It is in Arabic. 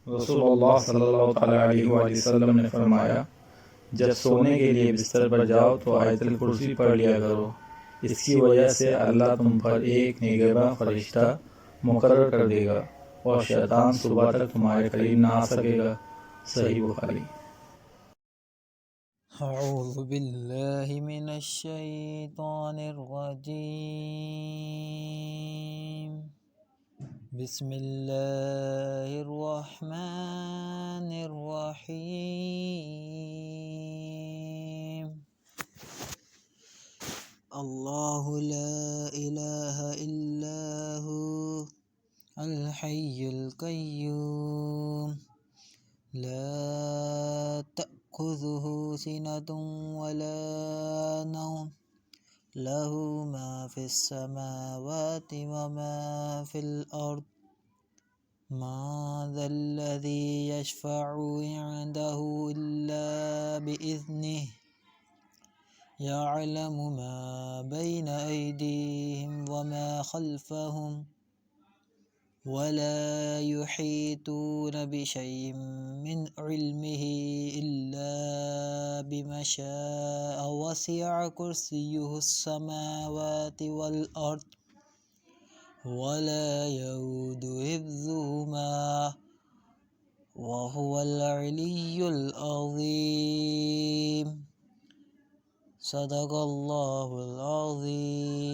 रसूलुल्लाह सल्लल्लाहु अलैहि वसल्लम ने फरमाया, जब सोने के लिए बिस्तर पर जाओ तो आयतुल कुर्सी पढ़ लिया करो। इसकी वजह से अल्लाह तुम पर एक निगहबान फरिश्ता मुकर्रर कर देगा और शैतान सुबह तक तुम्हारे करीब ना आ सकेगा। सही बुखारी। أعوذ بالله من الشيطان الرجيم. بسم الله الرحمن الرحيم. الله لا إله إلا هو الحي القيوم لا تأخذه سنة ولا نوم له ما في السماوات وما في الأرض ما ذا الذي يشفع عنده إلا بإذنه يعلم ما بين أيديهم وما خلفهم ولا يحيطون بشيء من علمه إلا بما شاء وسع كرسيه السماوات والأرض ولا يؤود حفظهما وهو العلي العظيم. صدق الله العظيم.